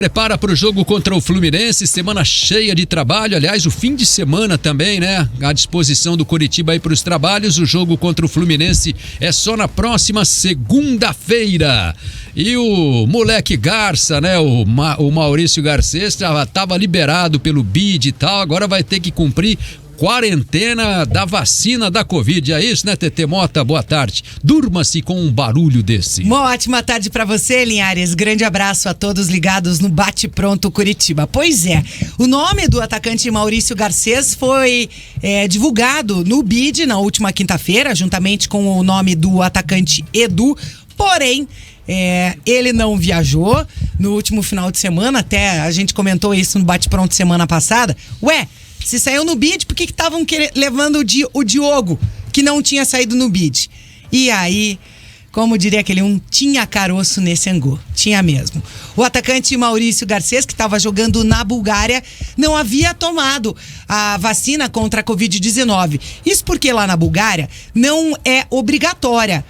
Prepara para o jogo contra o Fluminense, semana cheia de trabalho, aliás, o fim de semana também, né? À disposição do Coritiba aí para os trabalhos, o jogo contra o Fluminense é só na próxima segunda-feira. E o moleque Garça, né? O Maurício Garcês estava liberado pelo BID e tal, agora vai ter que cumprir quarentena da vacina da Covid. É isso, né, Tetê Mota? Boa tarde. Durma-se com um barulho desse. Uma ótima tarde pra você, Linhares. Grande abraço a todos ligados no Bate Pronto Curitiba. Pois é, o nome do atacante Maurício Garcês foi divulgado no BID na última quinta-feira, juntamente com o nome do atacante Edu. Porém, ele não viajou no último final de semana, até a gente comentou isso no Bate Pronto semana passada. Se saiu no BID, por que estavam levando o Diogo, que não tinha saído no BID? E aí, como diria aquele tinha caroço nesse angu. Tinha mesmo. O atacante Maurício Garcês, que estava jogando na Bulgária, não havia tomado a vacina contra a Covid-19. Isso porque lá na Bulgária não é obrigatória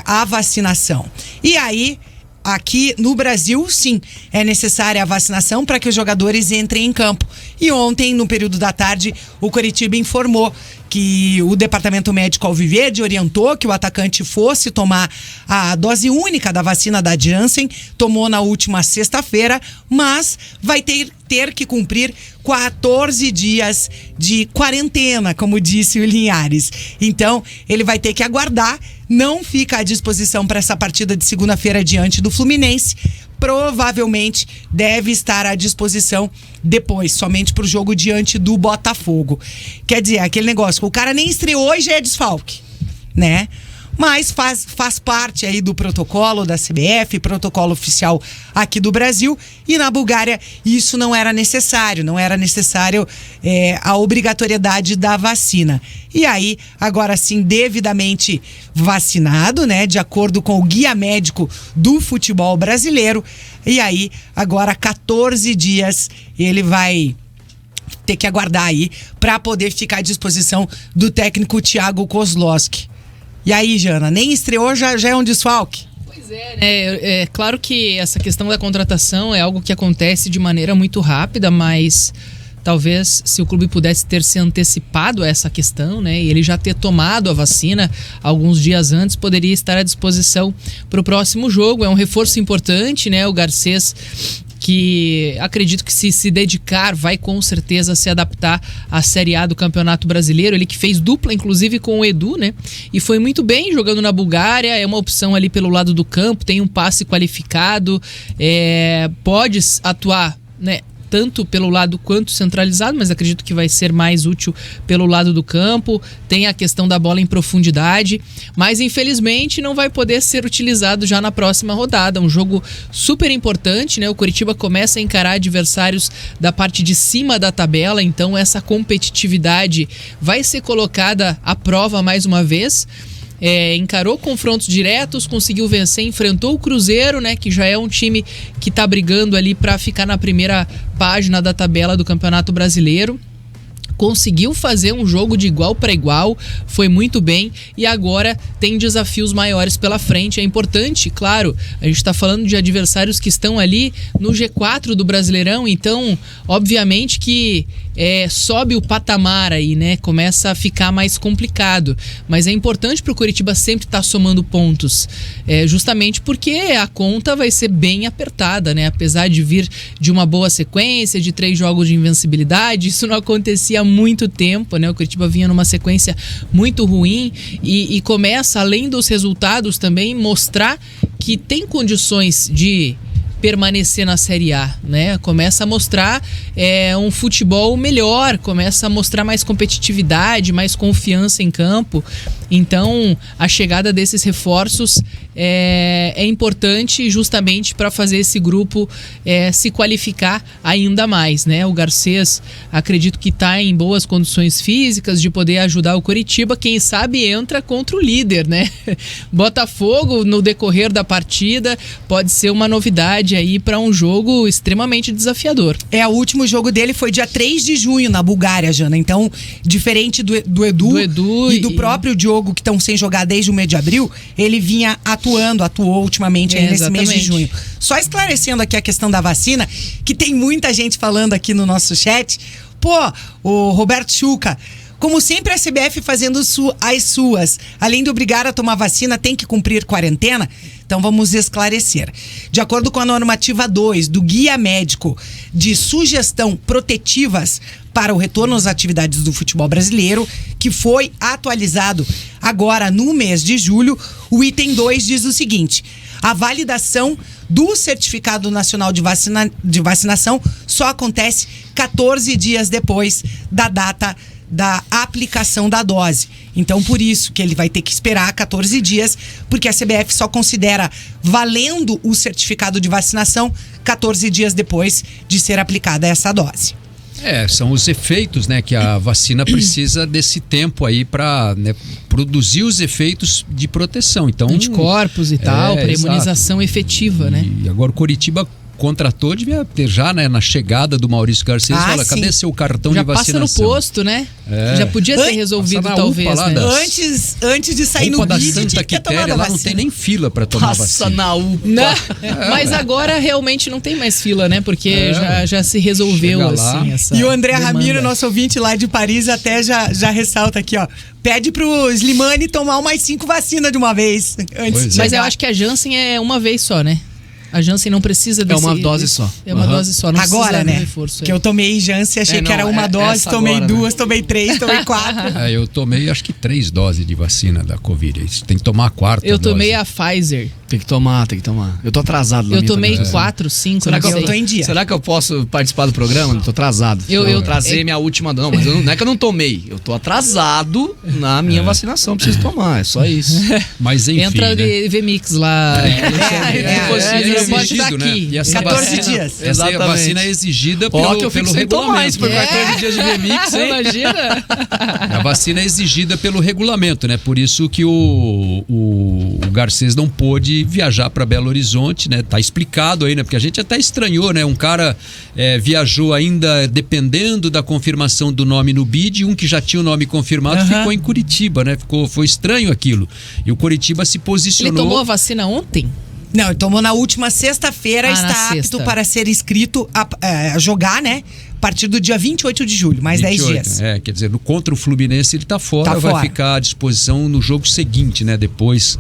a vacinação. E aí, aqui no Brasil, sim, é necessária a vacinação para que os jogadores entrem em campo. E ontem, no período da tarde, o Coritiba informou que o Departamento Médico Alviverde orientou que o atacante fosse tomar a dose única da vacina da Janssen, tomou na última sexta-feira, mas vai ter que cumprir 14 dias de quarentena, como disse o Linhares. Então, ele vai ter que aguardar, não fica à disposição para essa partida de segunda-feira diante do Fluminense. Provavelmente deve estar à disposição depois, somente para o jogo diante do Botafogo. Quer dizer, aquele negócio, o cara nem estreou e já é desfalque, né? Mas faz parte aí do protocolo da CBF, protocolo oficial aqui do Brasil, e na Bulgária isso não era necessário a obrigatoriedade da vacina. E aí, agora sim, devidamente vacinado, né, de acordo com o guia médico do futebol brasileiro, e aí, agora 14 dias ele vai ter que aguardar aí para poder ficar à disposição do técnico Thiago Kozlowski. E aí, Jana, nem estreou, já é um desfalque? Pois é, né? É claro que essa questão da contratação é algo que acontece de maneira muito rápida, mas talvez se o clube pudesse ter se antecipado a essa questão, né, e ele já ter tomado a vacina alguns dias antes, poderia estar à disposição para o próximo jogo. É um reforço importante, né? O Garcês, que acredito que se dedicar vai com certeza se adaptar à Série A do Campeonato Brasileiro. Ele que fez dupla inclusive com o Edu, né? E foi muito bem jogando na Bulgária, é uma opção ali pelo lado do campo, tem um passe qualificado, pode atuar, né, tanto pelo lado quanto centralizado, mas acredito que vai ser mais útil pelo lado do campo. Tem a questão da bola em profundidade, mas infelizmente não vai poder ser utilizado já na próxima rodada. Um jogo super importante, né? O Coritiba começa a encarar adversários da parte de cima da tabela, então essa competitividade vai ser colocada à prova mais uma vez. Encarou confrontos diretos, conseguiu vencer, enfrentou o Cruzeiro, né, que já é um time que tá brigando ali para ficar na primeira página da tabela do Campeonato Brasileiro. Conseguiu fazer um jogo de igual para igual, foi muito bem, e agora tem desafios maiores pela frente. É importante, claro, a gente está falando de adversários que estão ali no G4 do Brasileirão, então obviamente que sobe o patamar aí, né? Começa a ficar mais complicado, mas é importante para o Coritiba sempre estar somando pontos, justamente porque a conta vai ser bem apertada, né? Apesar de vir de uma boa sequência, de 3 jogos de invencibilidade, isso não acontecia há muito tempo, né? O Coritiba vinha numa sequência muito ruim e começa, além dos resultados, também mostrar que tem condições de permanecer na Série A, né? Começa a mostrar um futebol melhor, começa a mostrar mais competitividade, mais confiança em campo. Então, a chegada desses reforços é importante justamente para fazer esse grupo se qualificar ainda mais, né? O Garcês, acredito que está em boas condições físicas de poder ajudar o Coritiba. Quem sabe entra contra o líder, né? Botafogo, no decorrer da partida, pode ser uma novidade aí para um jogo extremamente desafiador. O último jogo dele foi dia 3 de junho na Bulgária, Jana. Então, diferente do Edu e do próprio Diogo, jogo que estão sem jogar desde o mês de abril, ele atuou ultimamente aí nesse mês de junho. Só esclarecendo aqui a questão da vacina, que tem muita gente falando aqui no nosso chat. Pô, o Roberto Chuca, como sempre a CBF fazendo as suas, além de obrigar a tomar vacina, tem que cumprir quarentena? Então vamos esclarecer. De acordo com a normativa 2 do Guia Médico de Sugestão Protetivas para o Retorno às Atividades do Futebol Brasileiro, que foi atualizado agora no mês de julho, o item 2 diz o seguinte: a validação do Certificado Nacional de Vacinação só acontece 14 dias depois da data da aplicação da dose. Então, por isso que ele vai ter que esperar 14 dias, porque a CBF só considera valendo o certificado de vacinação 14 dias depois de ser aplicada essa dose. São os efeitos, né, que a vacina precisa desse tempo aí para, né, produzir os efeitos de proteção. Então, anticorpos e tal, para imunização efetiva, né? E agora o Coritiba contratou, devia ter já, né, na chegada do Maurício Garcês, fala, cadê seu cartão de vacinação? Já passa no posto, né? Já podia ter resolvido, talvez, UPA, né? Antes de sair no da vídeo, Santa Quitéria, lá não tem nem fila para tomar vacina. Na UPA. Mas agora realmente não tem mais fila, né? Porque já se resolveu, assim, essa E o André demanda. Ramiro, nosso ouvinte lá de Paris, até já ressalta aqui, ó. Pede pro Slimani tomar mais 5 vacinas de uma vez. Mas eu acho que a Janssen é uma vez só, né? A Janssen não precisa desse... É uma dose só. É uma dose só, não agora, precisa né? Reforço, que eu tomei Janssen, achei que era uma dose, tomei agora, 2, né? Tomei 3, tomei 4. Eu tomei acho que 3 doses de vacina da Covid. Tem que tomar a 4ª Eu tomei dose. A Pfizer. Tem que tomar. Eu tô atrasado. Eu tomei 4, 5, será que eu tô em dia. Será que eu posso participar do programa? Eu tô atrasado. Eu trazei minha última... Não, mas não é que eu não tomei. Eu tô atrasado na minha vacinação. Preciso tomar, é só isso. Mas enfim, entra de VMix lá. Pode estar aqui. E essa 14 vacina, dias. Essa vacina é exigida pelo regulamento. Por 14 dias de VMix, hein? Imagina. A vacina é exigida pelo regulamento, né? Por isso que o Garcês não pôde viajar para Belo Horizonte, né? Tá explicado aí, né? Porque a gente até estranhou, né? Um cara viajou ainda dependendo da confirmação do nome no BID, um que já tinha o nome confirmado ficou em Curitiba, né? Foi estranho aquilo. E o Curitiba se posicionou... Ele tomou a vacina ontem? Não, ele tomou na última sexta-feira, está apto para ser inscrito a jogar, né? A partir do dia 28 de julho, mais 10 dias. Quer dizer, contra o Fluminense ele tá fora, vai ficar à disposição no jogo seguinte, né? Depois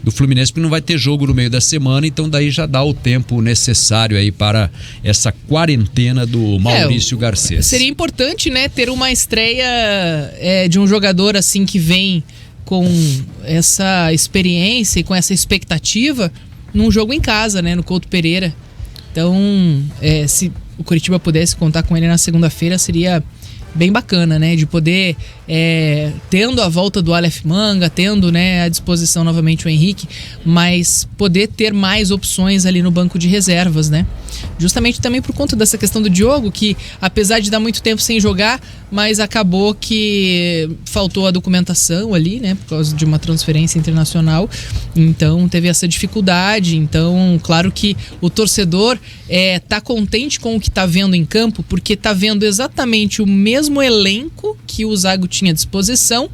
do Fluminense, porque não vai ter jogo no meio da semana, então daí já dá o tempo necessário aí para essa quarentena do Maurício Garcês. Seria importante, né, ter uma estreia de um jogador assim que vem com essa experiência e com essa expectativa num jogo em casa, né, no Couto Pereira. Então, se o Coritiba pudesse contar com ele na segunda-feira, seria bem bacana, né, de poder, tendo a volta do Aleph Manga, tendo, né, à disposição novamente o Henrique, mas poder ter mais opções ali no banco de reservas, né, justamente também por conta dessa questão do Diogo, que apesar de dar muito tempo sem jogar, mas acabou que faltou a documentação ali, né, por causa de uma transferência internacional, então teve essa dificuldade. Então, claro que o torcedor tá contente com o que tá vendo em campo, porque tá vendo exatamente o mesmo elenco que o Zago tinha à disposição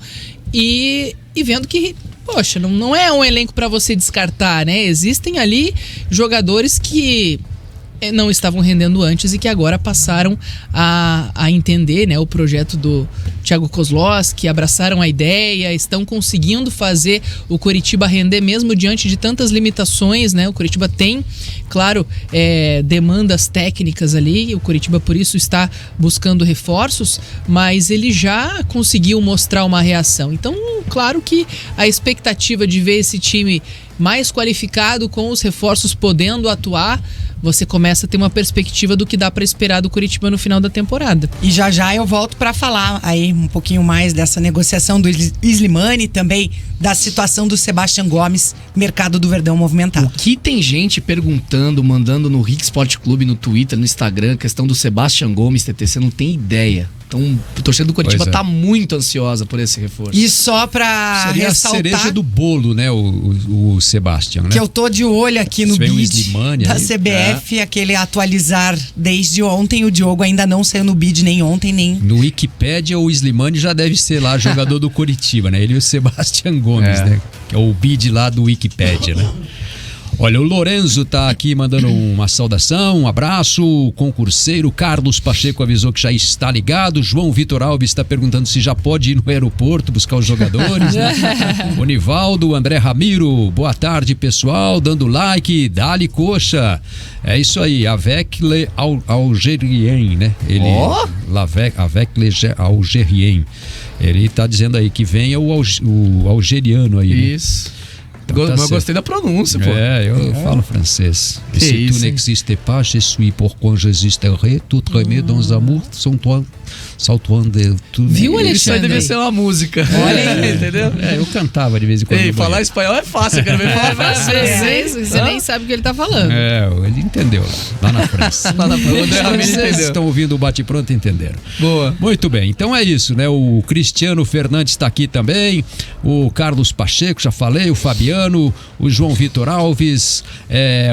e vendo que, poxa, não é um elenco para você descartar, né? Existem ali jogadores que não estavam rendendo antes e que agora passaram a entender, né, o projeto do Thiago Kozlowski, abraçaram a ideia, estão conseguindo fazer o Coritiba render mesmo diante de tantas limitações, né? O Coritiba tem, claro, demandas técnicas ali, o Coritiba por isso está buscando reforços, mas ele já conseguiu mostrar uma reação. Então, claro que a expectativa de ver esse time mais qualificado, com os reforços podendo atuar, você começa a ter uma perspectiva do que dá para esperar do Coritiba no final da temporada. E já eu volto para falar aí um pouquinho mais dessa negociação do Slimani, também da situação do Sebastião Gomes, mercado do Verdão movimentado. O que tem gente perguntando, mandando no Rick Sport Clube, no Twitter, no Instagram, questão do Sebastião Gomes, TT, você não tem ideia. Então, a torcida do Coritiba tá muito ansiosa por esse reforço. E só pra seria ressaltar... a cereja do bolo, né, o Sebastian, né? Que eu tô de olho aqui no bid da aí. CBF, aquele atualizar desde ontem. O Diogo ainda não saiu no bid nem ontem, nem... No Wikipédia, o Slimani já deve ser lá jogador do Coritiba, né? Ele e o Sebastian Gomes, né? Que é o bid lá do Wikipédia, né? Olha, o Lorenzo tá aqui mandando uma saudação, um abraço. O concurseiro Carlos Pacheco avisou que já está ligado. João Vitor Alves está perguntando se já pode ir no aeroporto buscar os jogadores, né? O Nivaldo, o André Ramiro, boa tarde, pessoal, dando like, dá-lhe coxa. É isso aí, avec le Algerien, né? Ele, avec le Algerien. Ele tá dizendo aí que venha o algeriano aí, né? Isso. Então, mas eu gostei da pronúncia, pô. Eu falo francês. E se tu n'existes pas, je suis pourquoi j'existerai, tout tremé dans amour, saltuando de tudo. Viu, Alexandre? Isso aí devia ser uma música. Olha aí, entendeu? Eu cantava de vez em quando. Ei, falar espanhol é fácil, eu quero ver falar francês. Você nem sabe o que ele tá falando. Ele entendeu lá na França. Lá na França. Vocês estão ouvindo o Bate-Pronto e entenderam. Boa. Muito bem, então é isso, né? O Cristiano Fernandes está aqui também, o Carlos Pacheco, já falei, o Fabiano, o João Vitor Alves,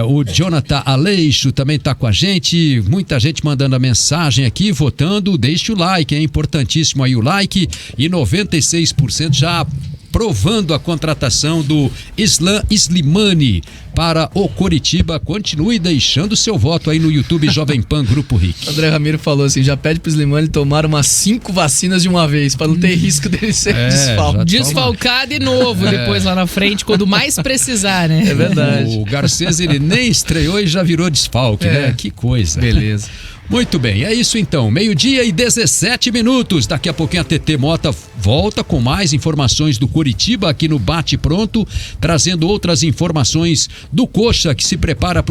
o Jonathan Aleixo também está com a gente, muita gente mandando a mensagem aqui, votando, deixe o like, é importantíssimo aí o like, e 96% já aprovando a contratação do Islam Slimani para o Coritiba. Continue deixando seu voto aí no YouTube Jovem Pan Grupo RIC. André Ramiro falou assim, já pede pro Slimani tomar umas 5 vacinas de uma vez, para não ter risco dele ser desfalcado. Desfalcar de novo depois lá na frente, quando mais precisar, né? É verdade. O Garcês, ele nem estreou e já virou desfalque, né? Que coisa. Beleza. Muito bem, é isso então, 12:17. Daqui a pouquinho a TT Mota volta com mais informações do Coritiba aqui no Bate Pronto, trazendo outras informações do Coxa, que se prepara para